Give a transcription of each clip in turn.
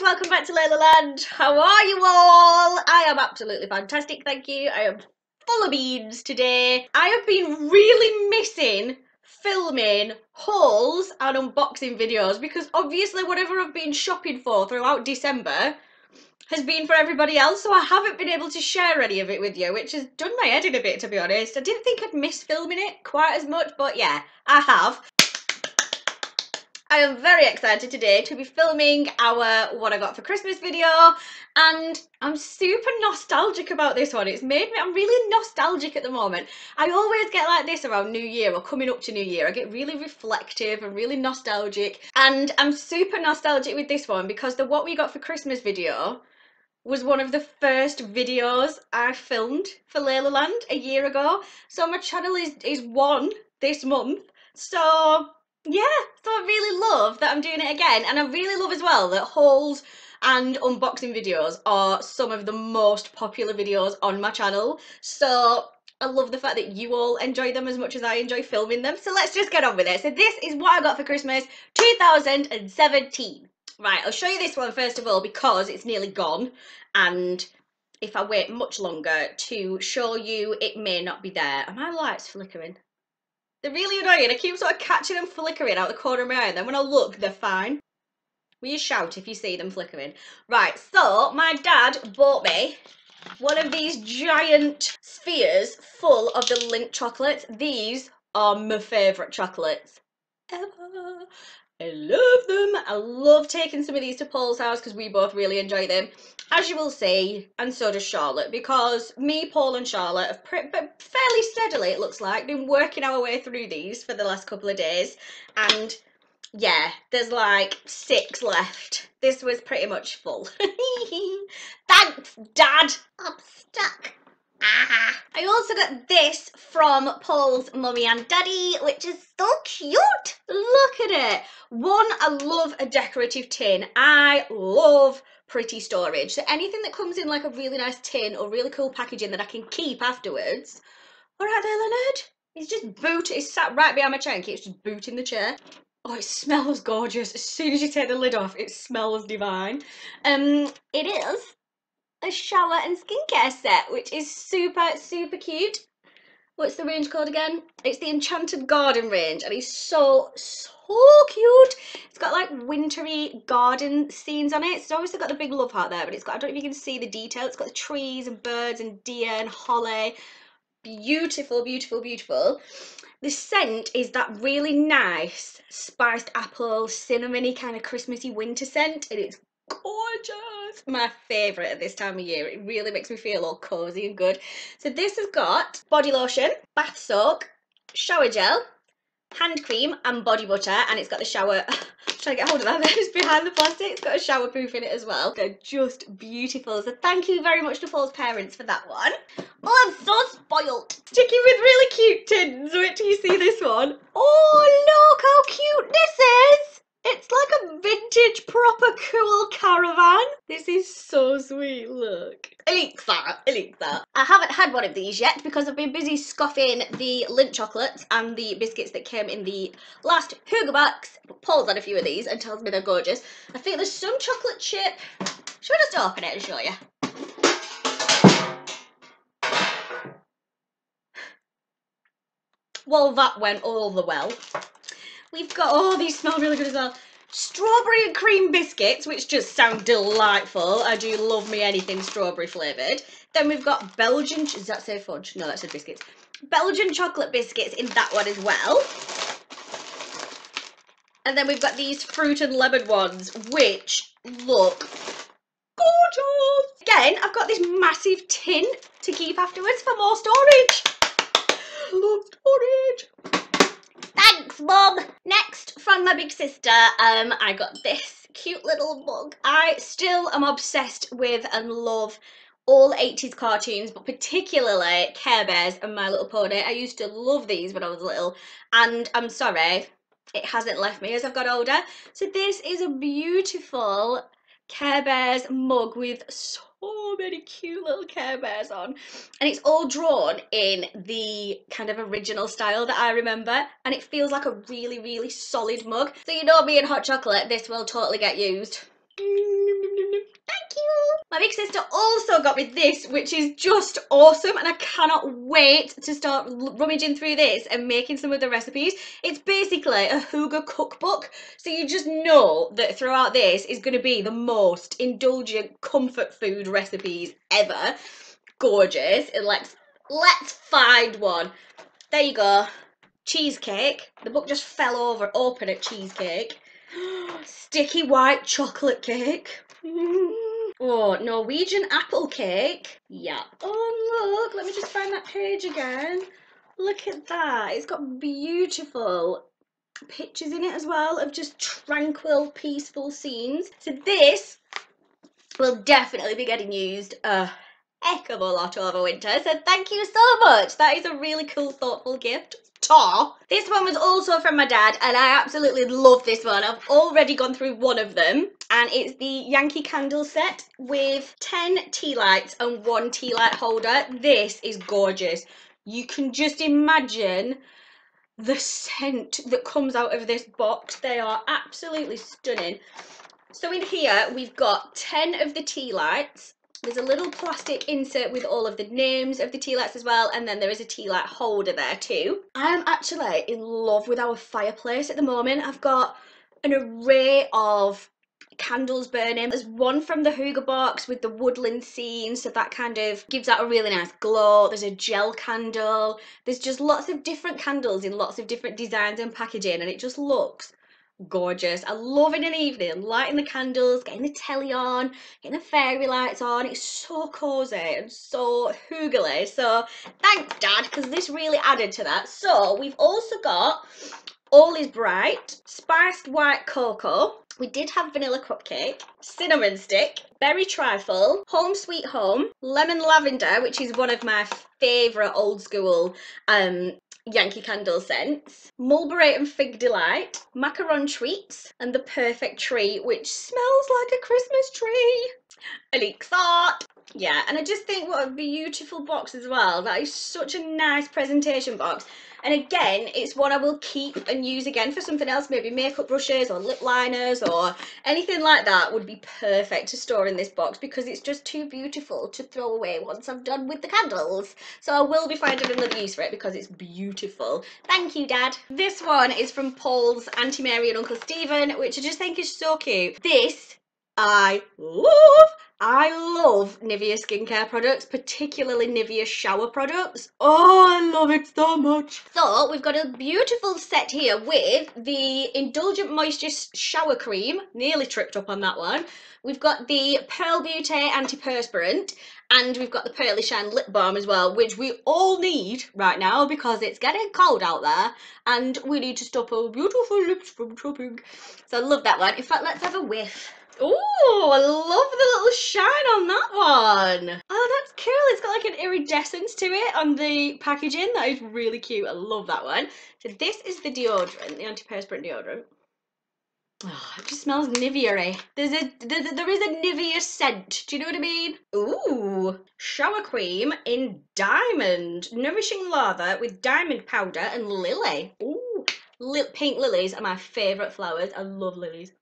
welcome back to Leila Land. How are you all? I am absolutely fantastic, thank you. I am full of beans today. I have been really missing filming hauls and unboxing videos because obviously whatever I've been shopping for throughout December has been for everybody else, so I haven't been able to share any of it with you, which has done my head in a bit, to be honest. I didn't think I'd miss filming it quite as much, but yeah, I have. I am very excited today to be filming our what I got for Christmas video, and I'm super nostalgic about this one. It's made me, I'm really nostalgic at the moment. I always get like this around New Year or coming up to New Year. I get really reflective and really nostalgic, and I'm super nostalgic with this one because the what we got for Christmas video was one of the first videos I filmed for Leila Land a year ago. So my channel is one this month. So yeah, so I really love that I'm doing it again, and I really love as well that hauls and unboxing videos are some of the most popular videos on my channel. So I love the fact that you all enjoy them as much as I enjoy filming them. So let's just get on with it. So this is what I got for Christmas 2017. Right, I'll show you this one first of all because it's nearly gone, and if I wait much longer to show you, it may not be there. Are my lights flickering? They're really annoying. I keep sort of catching them flickering out the corner of my eye, and then when I look, they're fine. Will you shout if you see them flickering? Right, so my dad bought me one of these giant spheres full of the Lindt chocolates. These are my favourite chocolates ever. I love them. I love taking some of these to Paul's house because we both really enjoy them, as you will see, and so does Charlotte, because me, Paul and Charlotte have fairly steadily, it looks like, been working our way through these for the last couple of days, and yeah, there's like 6 left. This was pretty much full. Thanks, Dad. I'm stuck. I also got this from Paul's mummy and daddy, which is so cute. Look at it. One, I love a decorative tin. I love pretty storage. So anything that comes in like a really nice tin or really cool packaging that I can keep afterwards. All right there, Leonard. He's just he's sat right behind my chair and keeps just booting the chair. Oh, it smells gorgeous. As soon as you take the lid off, it smells divine. It is a shower and skincare set, which is super cute. What's the range called again? It's the Enchanted Garden range, and it's so cute. It's got like wintry garden scenes on it. It's obviously got the big love heart there, but it's got, I don't know if you can see the detail. It's got the trees and birds and deer and holly. Beautiful. The scent is that really nice spiced apple, cinnamony kind of Christmassy winter scent, and it's gorgeous. My favourite at this time of year. It really makes me feel all cosy and good. So this has got body lotion, bath soak, shower gel, hand cream and body butter, and it's got the shower trying to get hold of that, it's behind the plastic. It's got a shower proof in it as well. They're just beautiful, so thank you very much to Paul's parents for that one. Oh, I'm so spoiled. Sticking with really cute tins. Wait till you see this one. Oh, look how cute this is. It's like a vintage proper cool caravan. This is so sweet, look. I like that. I haven't had one of these yet because I've been busy scoffing the Lindt chocolates and the biscuits that came in the last Hugo box. But Paul's had a few of these and tells me they're gorgeous. I think there's some chocolate chip. Should I just open it and show you? Well, that went all the well. We've got, oh, these smell really good as well. Strawberry and cream biscuits, which just sound delightful. I do love me anything strawberry flavoured. Then we've got Belgian, does that say fudge? No, that said biscuits. Belgian chocolate biscuits in that one as well. And then we've got these fruit and lemon ones, which look gorgeous. Again, I've got this massive tin to keep afterwards for more storage. Love storage. Thanks, Mum. Next, from my big sister, I got this cute little mug. I still am obsessed with and love all 80s cartoons, but particularly Care Bears and My Little Pony. I used to love these when I was little, and I'm sorry, it hasn't left me as I've got older. So this is a beautiful Care Bears mug with so many cute little Care Bears on, and it's all drawn in the kind of original style that I remember, and it feels like a really solid mug. So you know me and hot chocolate, this will totally get used. Thank you. My big sister also got me this, which is just awesome, and I cannot wait to start rummaging through this and making some of the recipes. It's basically a hygge cookbook, so you just know that throughout this is going to be the most indulgent comfort food recipes ever. Gorgeous. And let's find one. There you go. Cheesecake. The book just fell over open at cheesecake. Sticky white chocolate cake. Oh, Norwegian apple cake. Yeah. Oh, look, let me just find that page again. Look at that. It's got beautiful pictures in it as well of just tranquil, peaceful scenes. So this will definitely be getting used a heck of a lot over winter. So thank you so much. That is a really cool, thoughtful gift. This one was also from my dad, and I absolutely love this one. I've already gone through one of them, and it's the Yankee candle set with 10 tea lights and 1 tea light holder. This is gorgeous. You can just imagine the scent that comes out of this box. They are absolutely stunning. So in here we've got 10 of the tea lights. There's a little plastic insert with all of the names of the tea lights as well, and then there is a tea light holder there too. I'm actually in love with our fireplace at the moment. I've got an array of candles burning. There's one from the hygge box with the woodland scene, so that kind of gives out a really nice glow. There's a gel candle. There's just lots of different candles in lots of different designs and packaging, and it just looks gorgeous. I love in an evening lighting the candles, getting the telly on, getting the fairy lights on. It's so cozy and so hoogly. So thanks, Dad, because this really added to that. So we've also got All Is Bright, spiced white cocoa. We did have vanilla cupcake, cinnamon stick, berry trifle, home sweet home, lemon lavender, which is one of my favourite old school Yankee candle scents, mulberry and fig delight, macaron treats, and the perfect tree, which smells like a Christmas tree. Elixir. Yeah, and I just think what a beautiful box as well. That is such a nice presentation box. And again, it's one I will keep and use again for something else, maybe makeup brushes or lip liners or anything like that would be perfect to store in this box because it's just too beautiful to throw away once I'm done with the candles. So I will be finding another use for it because it's beautiful. Thank you, Dad. This one is from Paul's Auntie Mary and Uncle Stephen, which I just think is so cute. This I love. I love Nivea skincare products, particularly Nivea shower products. Oh, I love it so much. So we've got a beautiful set here with the Indulgent Moisture Shower Cream. Nearly tripped up on that one. We've got the Pearl Beauty Antiperspirant, and we've got the Pearly Shine Lip Balm as well, which we all need right now because it's getting cold out there and we need to stop our beautiful lips from dropping. So I love that one. In fact, let's have a whiff. Oh, I love the little shine on that one. Oh, that's cool. It's got like an iridescence to it on the packaging. That is really cute. I love that one. So this is the deodorant, the antiperspirant deodorant. Oh, it just smells Nivea-y. There is a Nivea scent. Do you know what I mean? Ooh, shower cream in diamond. Nourishing lather with diamond powder and lily. Ooh, pink lilies are my favourite flowers. I love lilies.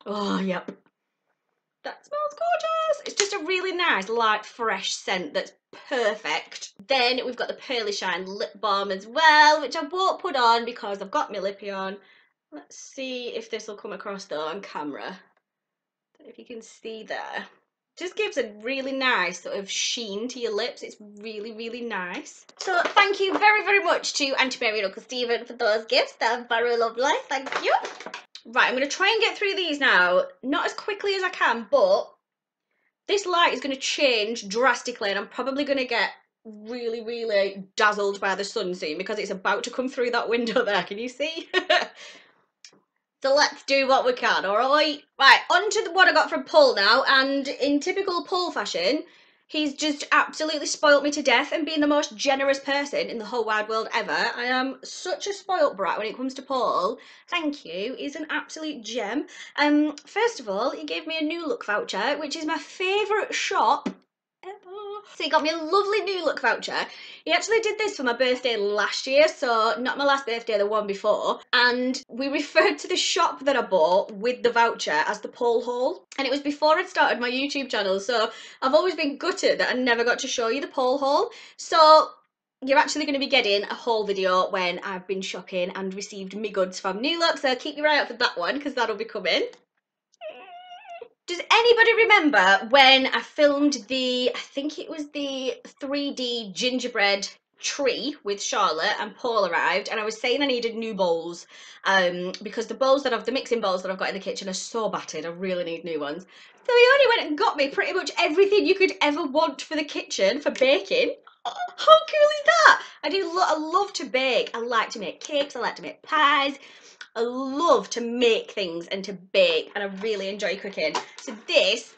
Oh, yep. That smells gorgeous. It's just a really nice, light, fresh scent that's perfect. Then we've got the Pearly Shine Lip Balm as well, which I won't put on because I've got my lippy on. Let's see if this will come across though on camera. Don't know if you can see there. Just gives a really nice sort of sheen to your lips. It's really, really nice. So thank you very, very much to Auntie Mary and Uncle Stephen for those gifts. They're very lovely. Thank you. Right, I'm going to try and get through these now. Not as quickly as I can, but this light is going to change drastically and I'm probably going to get really, really dazzled by the sun soon because it's about to come through that window there. Can you see? So let's do what we can, alright? Right, on to what I got from Paul now, and in typical Paul fashion, he's just absolutely spoilt me to death and being the most generous person in the whole wide world ever. I am such a spoilt brat when it comes to Paul. Thank you, he's an absolute gem. First of all, he gave me a New Look voucher, which is my favourite shop So he got me a lovely New Look voucher. He actually did this for my birthday last year, so not my last birthday, the one before. And we referred to the shop that I bought with the voucher as the Pole Hole. And it was before I'd started my YouTube channel, so I've always been gutted that I never got to show you the Pole Hole. So you're actually going to be getting a haul video when I've been shopping and received me goods from New Look, so keep your eye out for that one because that'll be coming. Does anybody remember when I filmed I think it was the 3D gingerbread tree with Charlotte and Paul arrived, and I was saying I needed new bowls because the mixing bowls that I've got in the kitchen are so battered. I really need new ones. So he only went and got me pretty much everything you could ever want for the kitchen for baking. How cool is that? I love to bake. I like to make cakes, I like to make pies. I love to make things and to bake, and I really enjoy cooking. So this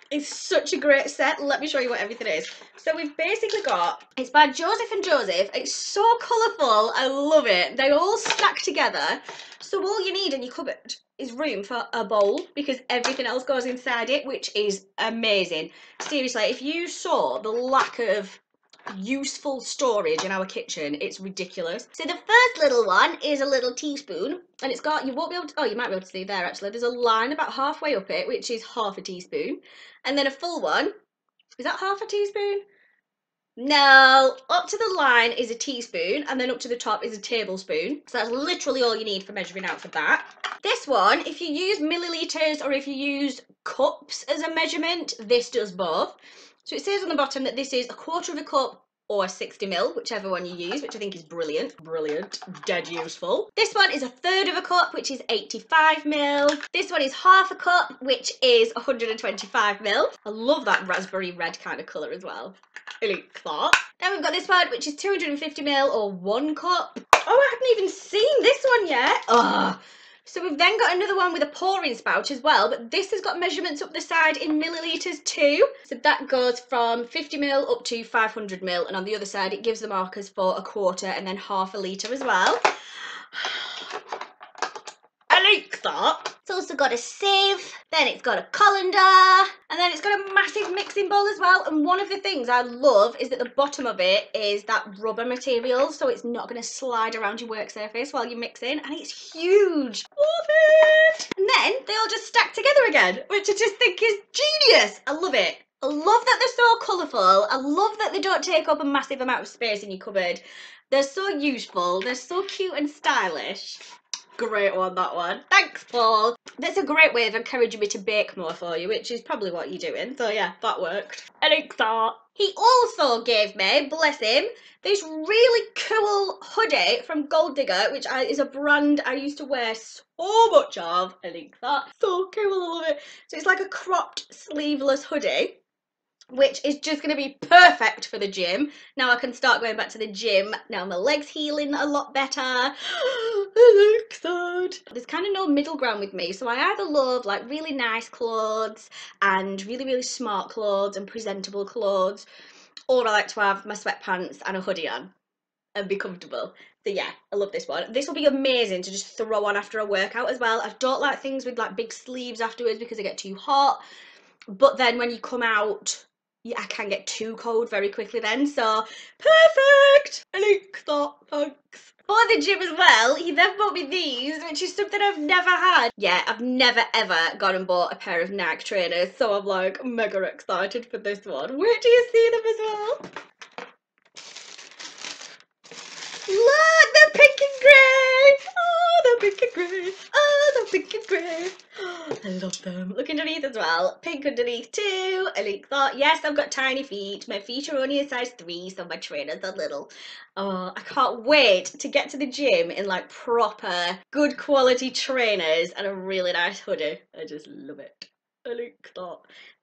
is such a great set. Let me show you what everything is. So we've basically got, it's by Joseph and Joseph. It's so colourful. I love it. They all stack together. So all you need in your cupboard is room for a bowl because everything else goes inside it, which is amazing. Seriously, if you saw the lack of useful storage in our kitchen, it's ridiculous. So the first little one is a little teaspoon, and it's got, you won't be able to, oh, you might be able to see there actually, there's a line about halfway up it which is half a teaspoon, and then a full one, is that half a teaspoon? No, up to the line is a teaspoon, and then up to the top is a tablespoon. So that's literally all you need for measuring out for that. This one, if you use milliliters or if you use cups as a measurement, this does both. So it says on the bottom that this is 1/4 of a cup or 60 ml, whichever one you use, which I think is brilliant. Brilliant, dead useful. This one is 1/3 of a cup, which is 85 ml. This one is 1/2 a cup, which is 125 ml. I love that raspberry red kind of colour as well. I like that. Then we've got this one, which is 250 ml or 1 cup. Oh, I haven't even seen this one yet. Ugh. So we've then got another one with a pouring spout as well, but this has got measurements up the side in millilitres too. So that goes from 50 ml up to 500 ml, and on the other side it gives the markers for 1/4 and then 1/2 a litre as well. I like that. It's also got a sieve, then it's got a colander, and then it's got a massive mixing bowl as well. And one of the things I love is that the bottom of it is that rubber material, so it's not going to slide around your work surface while you're mixing, and it's huge. Love it! And then they all just stack together again, which I just think is genius. I love it. I love that they're so colourful. I love that they don't take up a massive amount of space in your cupboard. They're so useful. They're so cute and stylish. Great one, that one. Thanks, Paul. That's a great way of encouraging me to bake more for you, which is probably what you're doing. So yeah, that worked. I like that. He also gave me, bless him, this really cool hoodie from Gold Digger, which is a brand I used to wear so much of. I like that. So cool, I love it. So it's like a cropped sleeveless hoodie, which is just going to be perfect for the gym. Now I can start going back to the gym. Now my leg's healing a lot better. I like that. There's kind of no middle ground with me. So I either love like really nice clothes and really, really smart clothes and presentable clothes, or I like to have my sweatpants and a hoodie on and be comfortable. So yeah, I love this one. This will be amazing to just throw on after a workout as well. I don't like things with like big sleeves afterwards because they get too hot. But then when you come out, yeah, I can get too cold very quickly then, so perfect! I like that, thanks. For the gym as well, he then bought me these, which is something I've never had. Yeah, I've never ever gone and bought a pair of Nike trainers, so I'm like mega excited for this one. Where do you see them as well? Look, they're pink and grey! Oh, they're pink and grey! Oh, they're pink and grey! Oh, I love them. Look underneath as well. Pink underneath too. I like that. Yes, I've got tiny feet. My feet are only a size 3, so my trainers are little. Oh, I can't wait to get to the gym in like proper, good quality trainers and a really nice hoodie. I just love it. I like that.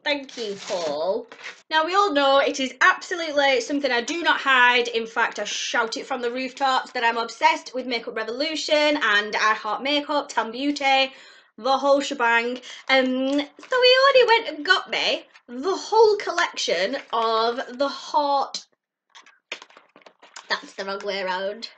Thank you, Paul. Now, we all know it is absolutely something I do not hide. In fact, I shout it from the rooftops that I'm obsessed with Makeup Revolution and I Heart Makeup, Tan Beauty, the whole shebang. So he already went and got me the whole collection of the Heart... That's the wrong way around.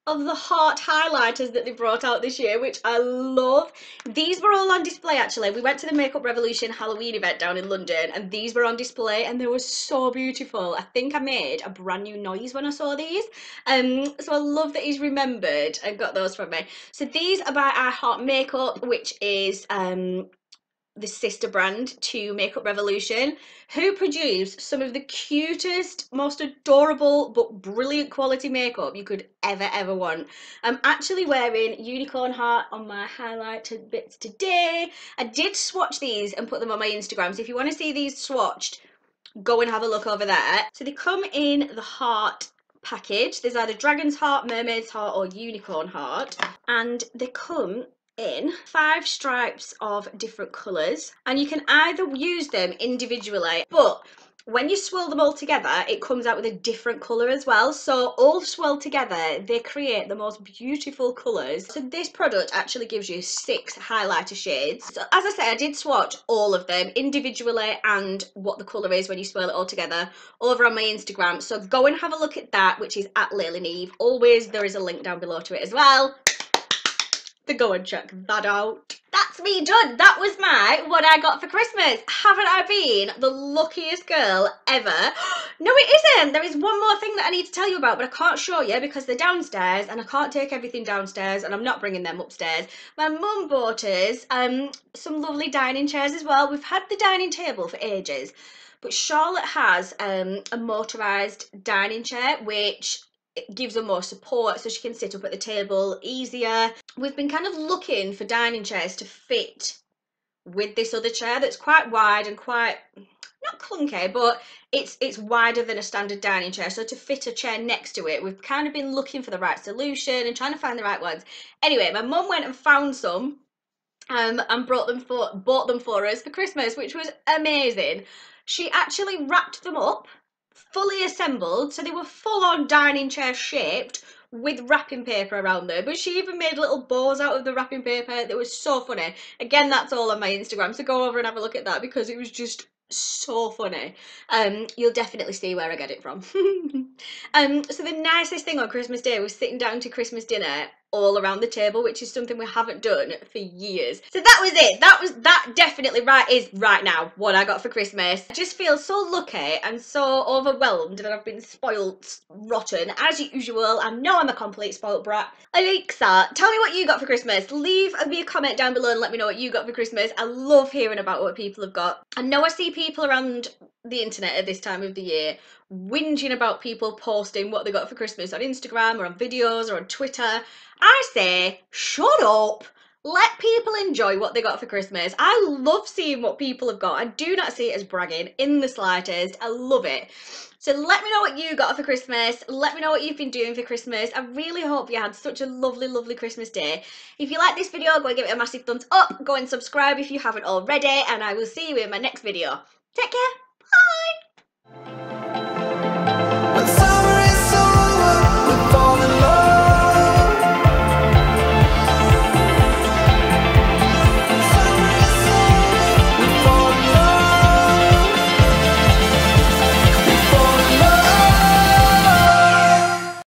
of the heart highlighters that they brought out this year, which I love. These were all on display actually. We went to the Makeup Revolution Halloween event down in London and these were on display and they were so beautiful. I think I made a brand new noise when I saw these. So I love that he's remembered and got those from me. So these are by I Heart Makeup, which is the sister brand to Makeup Revolution, who produce some of the cutest, most adorable but brilliant quality makeup you could ever want. I'm actually wearing unicorn heart on my highlighted bits today. I did swatch these and put them on my Instagram, so if you want to see these swatched, go and have a look over there. So they come in the heart package. There's either dragon's heart, mermaid's heart or unicorn heart, and they come in 5 stripes of different colours, and you can either use them individually, but when you swirl them all together it comes out with a different colour as well. So all swirled together they create the most beautiful colours. So this product actually gives you 6 highlighter shades. So as I said, I did swatch all of them individually and what the colour is when you swirl it all together over on my Instagram, so go and have a look at that, which is at Leila Land. Always there is a link down below to it as well. To go and check that out. That's me done. That was my what I got for Christmas. Haven't I been the luckiest girl ever? No, it isn't. There is one more thing that I need to tell you about, but I can't show you because they're downstairs and I can't take everything downstairs and I'm not bringing them upstairs. My mum bought us some lovely dining chairs as well. We've had the dining table for ages, but Charlotte has a motorised dining chair which it gives her more support so she can sit up at the table easier. We've been kind of looking for dining chairs to fit with this other chair that's quite wide and quite, not clunky, but it's wider than a standard dining chair. So to fit a chair next to it, we've kind of been looking for the right solution and trying to find the right ones. Anyway, my mum went and found some and bought them for us for Christmas, which was amazing. She actually wrapped them up fully assembled, so they were full on dining chair shaped with wrapping paper around them, but she even made little bows out of the wrapping paper. That was so funny. Again, that's all on my Instagram, so go over and have a look at that because it was just so funny. You'll definitely see where I get it from. So the nicest thing on Christmas Day was sitting down to Christmas dinner all around the table, which is something we haven't done for years. So that was it. That definitely is right now what I got for Christmas. I just feel so lucky and so overwhelmed and I've been spoilt rotten as usual. I know I'm a complete spoilt brat. Alexa, tell me what you got for Christmas. Leave me a comment down below and let me know what you got for Christmas. I love hearing about what people have got. I know I see people around the internet at this time of the year whinging about people posting what they got for Christmas on Instagram or on videos or on Twitter. I say, shut up. Let people enjoy what they got for Christmas. I love seeing what people have got. I do not see it as bragging in the slightest. I love it. So let me know what you got for Christmas. Let me know what you've been doing for Christmas. I really hope you had such a lovely Christmas day. If you like this video, go and give it a massive thumbs up. Go and subscribe if you haven't already. And I will see you in my next video. Take care.